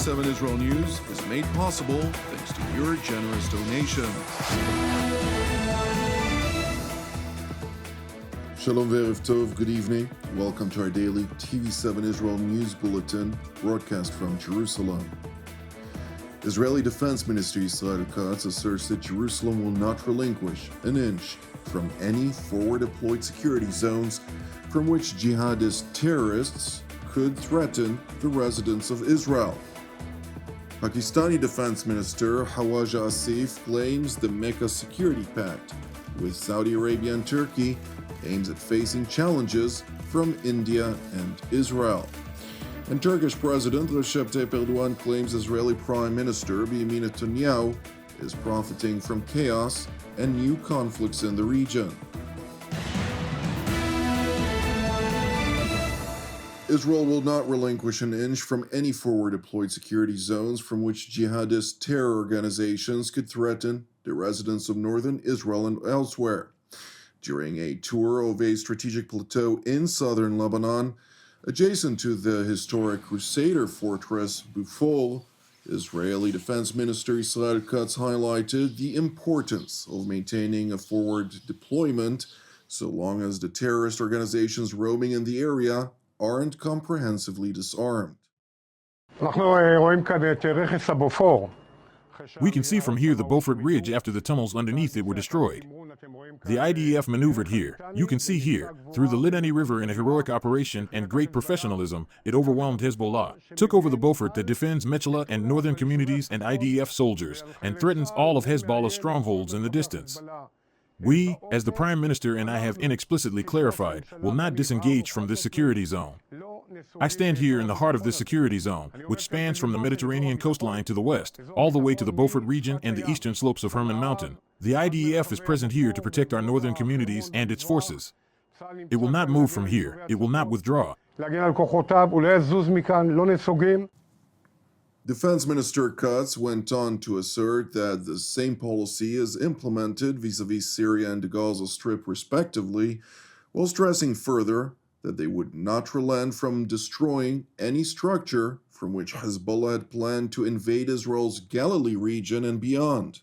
TV7 Israel News is made possible thanks to your generous donations. Shalom ve'erev tov, good evening. Welcome to our daily TV7 Israel News Bulletin, broadcast from Jerusalem. Israeli Defense Minister Yisrael Katz asserts that Jerusalem will not relinquish an inch from any forward-deployed security zones from which jihadist terrorists could threaten the residents of Israel. Pakistani Defense Minister Khawaja Asif claims the Mecca Security Pact with Saudi Arabia and Turkey aims at facing challenges from India and Israel. And Turkish President Recep Tayyip Erdogan claims Israeli Prime Minister Netanyahu is profiting from chaos and new conflicts in the region. Israel will not relinquish an inch from any forward-deployed security zones from which jihadist terror organizations could threaten the residents of northern Israel and elsewhere. During a tour of a strategic plateau in southern Lebanon, adjacent to the historic Crusader fortress Bufol, Israeli Defense Minister Yisrael Katz highlighted the importance of maintaining a forward deployment so long as the terrorist organizations roaming in the area aren't comprehensively disarmed. We can see from here the Beaufort Ridge after the tunnels underneath it were destroyed. The IDF maneuvered here. You can see here, through the Litani River in a heroic operation and great professionalism, it overwhelmed Hezbollah, took over the Beaufort that defends Mechela and northern communities and IDF soldiers, and threatens all of Hezbollah's strongholds in the distance. We, as the Prime Minister and I have inexplicitly clarified, will not disengage from this security zone. I stand here in the heart of this security zone, which spans from the Mediterranean coastline to the west, all the way to the Beaufort region and the eastern slopes of Hermon Mountain. The IDF is present here to protect our northern communities and its forces. It will not move from here. It will not withdraw. Defense Minister Katz went on to assert that the same policy is implemented vis-à-vis Syria and the Gaza Strip respectively, while stressing further that they would not relent from destroying any structure from which Hezbollah had planned to invade Israel's Galilee region and beyond.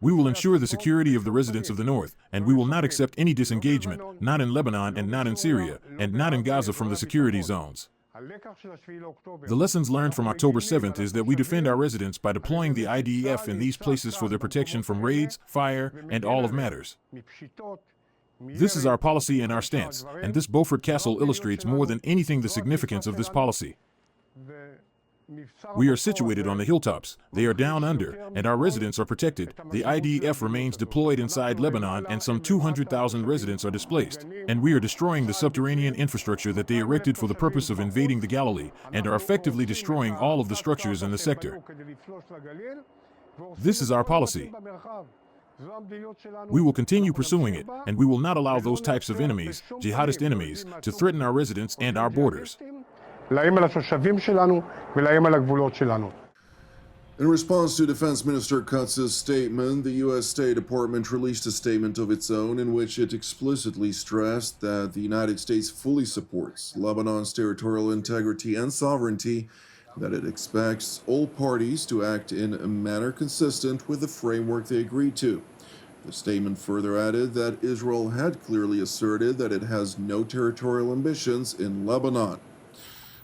We will ensure the security of the residents of the north, and we will not accept any disengagement, not in Lebanon and not in Syria, and not in Gaza from the security zones. The lessons learned from October 7th is that we defend our residents by deploying the IDF in these places for their protection from raids, fire, and all of matters. This is our policy and our stance, and this Beaufort Castle illustrates more than anything the significance of this policy. We are situated on the hilltops, they are down under, and our residents are protected. The IDF remains deployed inside Lebanon and some 200,000 residents are displaced. And we are destroying the subterranean infrastructure that they erected for the purpose of invading the Galilee, and are effectively destroying all of the structures in the sector. This is our policy. We will continue pursuing it, and we will not allow those types of enemies, jihadist enemies, to threaten our residents and our borders. In response to Defense Minister Katz's statement, the U.S. State Department released a statement of its own in which it explicitly stressed that the United States fully supports Lebanon's territorial integrity and sovereignty, that it expects all parties to act in a manner consistent with the framework they agreed to. The statement further added that Israel had clearly asserted that it has no territorial ambitions in Lebanon.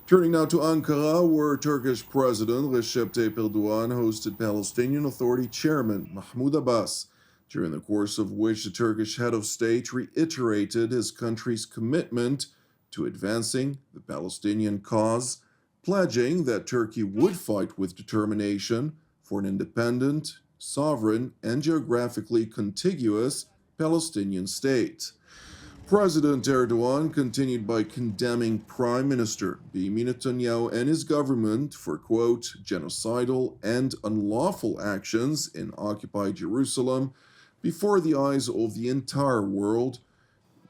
Turning now to Ankara, where Turkish President Recep Tayyip Erdogan hosted Palestinian Authority Chairman Mahmoud Abbas, during the course of which the Turkish head of state reiterated his country's commitment to advancing the Palestinian cause, pledging that Turkey would fight with determination for an independent, sovereign, and geographically contiguous Palestinian state. President Erdogan continued by condemning Prime Minister Netanyahu and his government for, quote, genocidal and unlawful actions in occupied Jerusalem before the eyes of the entire world.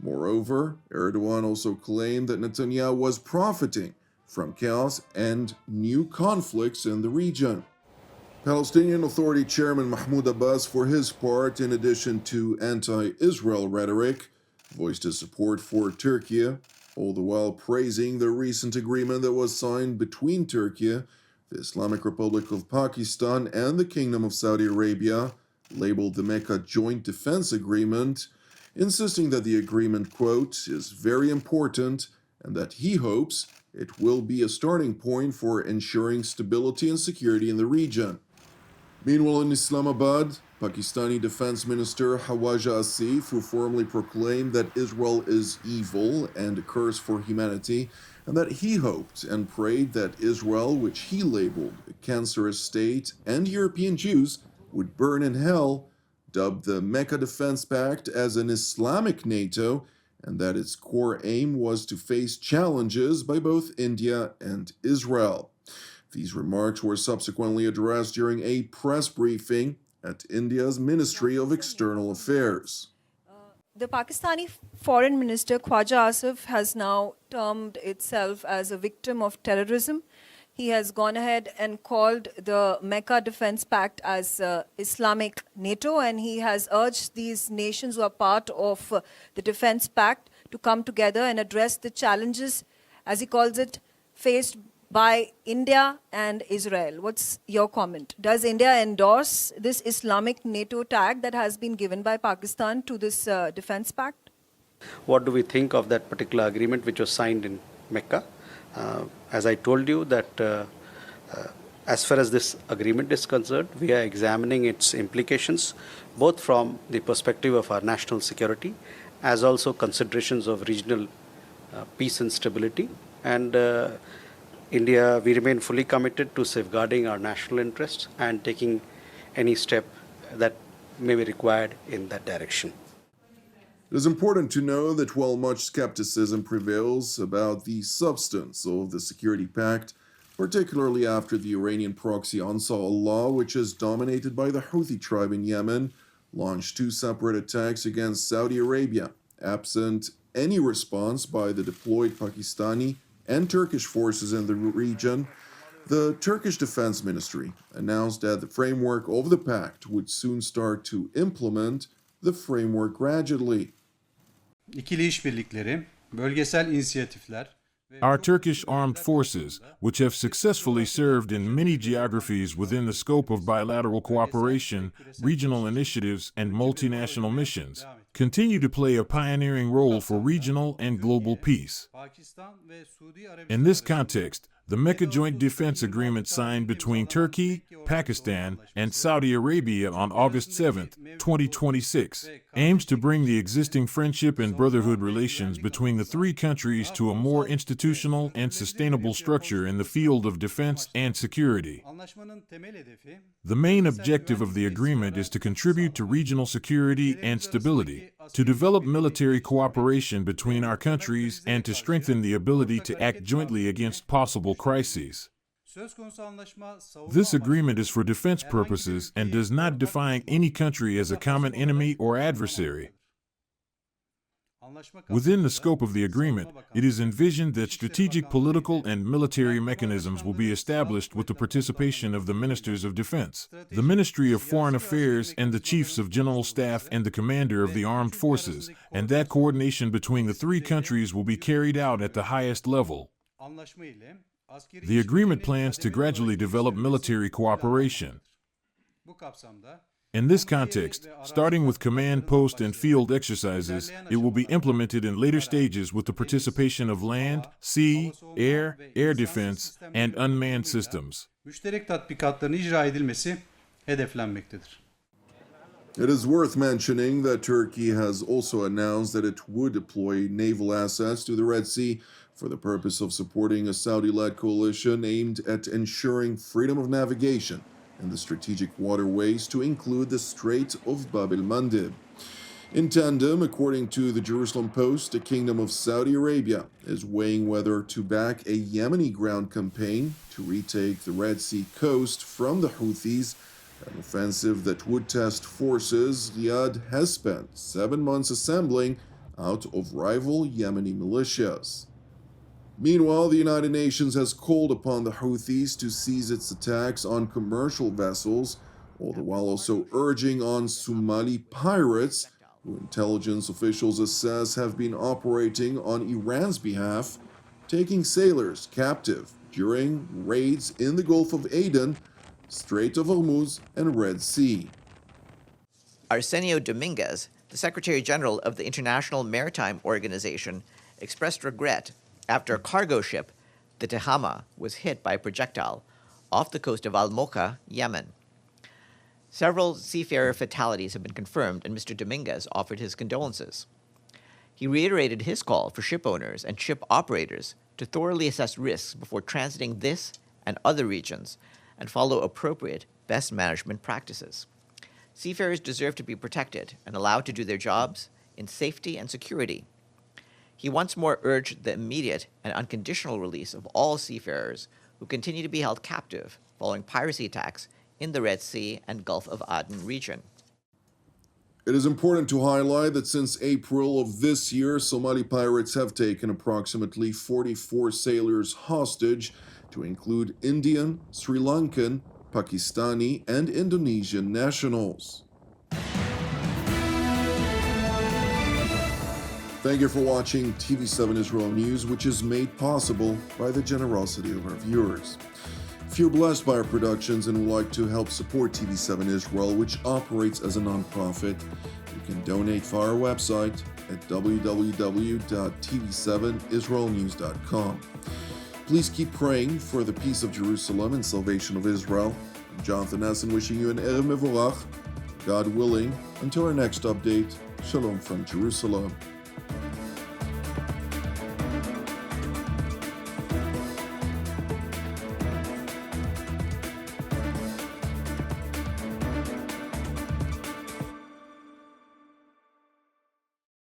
Moreover, Erdogan also claimed that Netanyahu was profiting from chaos and new conflicts in the region. Palestinian Authority Chairman Mahmoud Abbas, for his part, in addition to anti-Israel rhetoric, voiced his support for Turkey all the while praising the recent agreement that was signed between Turkey, the Islamic Republic of Pakistan, and the Kingdom of Saudi Arabia, labeled the Mecca Joint Defense Agreement, insisting that the agreement, quote, is very important and that he hopes it will be a starting point for ensuring stability and security in the region. Meanwhile, in Islamabad, Pakistani Defense Minister Khawaja Asif, who formally proclaimed that Israel is evil and a curse for humanity, and that he hoped and prayed that Israel, which he labeled a cancerous state, and European Jews would burn in hell, dubbed the Mecca Defense Pact as an Islamic NATO, and that its core aim was to face challenges by both India and Israel. These remarks were subsequently addressed during a press briefing at India's Ministry of External Affairs. The Pakistani Foreign Minister Khawaja Asif has now termed itself as a victim of terrorism. He has gone ahead and called the Mecca Defense Pact as Islamic NATO, and he has urged these nations who are part of the Defense Pact to come together and address the challenges, as he calls it, faced by India and Israel. What's your comment? Does India endorse this Islamic NATO tag that has been given by Pakistan to this Defense Pact? What do we think of that particular agreement which was signed in Mecca? As I told you that as far as this agreement is concerned, we are examining its implications both from the perspective of our national security as also considerations of regional peace and stability. And India, we remain fully committed to safeguarding our national interests and taking any step that may be required in that direction. It is important to know that while much skepticism prevails about the substance of the Security Pact, particularly after the Iranian proxy Ansar Allah, which is dominated by the Houthi tribe in Yemen, launched 2 separate attacks against Saudi Arabia, absent any response by the deployed Pakistani and Turkish forces in the region, the Turkish Defense Ministry announced that the framework of the pact would soon start to implement the framework gradually. İkili işbirlikleri, bölgesel inisiyatifler. Our Turkish armed forces, which have successfully served in many geographies within the scope of bilateral cooperation, regional initiatives, and multinational missions, continue to play a pioneering role for regional and global peace. In this context, the Mecca Joint Defense Agreement signed between Turkey, Pakistan, and Saudi Arabia on August 7, 2026, aims to bring the existing friendship and brotherhood relations between the 3 countries to a more institutional and sustainable structure in the field of defense and security. The main objective of the agreement is to contribute to regional security and stability, to develop military cooperation between our countries, and to strengthen the ability to act jointly against possible crises. This agreement is for defense purposes and does not define any country as a common enemy or adversary. Within the scope of the agreement, it is envisioned that strategic political and military mechanisms will be established with the participation of the Ministers of Defense, the Ministry of Foreign Affairs, and the Chiefs of General Staff and the Commander of the Armed Forces, and that coordination between the 3 countries will be carried out at the highest level. The agreement plans to gradually develop military cooperation. In this context, starting with command post and field exercises, it will be implemented in later stages with the participation of land, sea, air defense, and unmanned systems. Müşterek tatbikatların icra edilmesi hedeflenmektedir. It is worth mentioning that Turkey has also announced that it would deploy naval assets to the Red Sea for the purpose of supporting a Saudi-led coalition aimed at ensuring freedom of navigation in the strategic waterways to include the Strait of Bab el-Mandeb. In tandem, according to the Jerusalem Post, the Kingdom of Saudi Arabia is weighing whether to back a Yemeni ground campaign to retake the Red Sea coast from the Houthis, an offensive that would test forces Riyadh has spent 7 months assembling out of rival Yemeni militias. Meanwhile, the United Nations has called upon the Houthis to cease its attacks on commercial vessels, all the while also urging on Somali pirates who intelligence officials assess have been operating on Iran's behalf, taking sailors captive during raids in the Gulf of Aden, Strait of Hormuz, and Red Sea. Arsenio Dominguez, the Secretary General of the International Maritime Organization, expressed regret after a cargo ship, the Tehama, was hit by a projectile off the coast of Al-Mocha, Yemen. Several seafarer fatalities have been confirmed, and Mr. Dominguez offered his condolences. He reiterated his call for ship owners and ship operators to thoroughly assess risks before transiting this and other regions and follow appropriate best management practices. Seafarers deserve to be protected and allowed to do their jobs in safety and security. He once more urged the immediate and unconditional release of all seafarers who continue to be held captive following piracy attacks in the Red Sea and Gulf of Aden region. It is important to highlight that since April of this year, Somali pirates have taken approximately 44 sailors hostage, to include Indian, Sri Lankan, Pakistani, and Indonesian nationals. Thank you for watching TV7 Israel News, which is made possible by the generosity of our viewers. If you're blessed by our productions and would like to help support TV7 Israel, which operates as a nonprofit, you can donate via our website at www.tv7israelnews.com. Please keep praying for the peace of Jerusalem and salvation of Israel. I'm Jonathan Essen wishing you an Erev Mevorach. God willing, until our next update, Shalom from Jerusalem.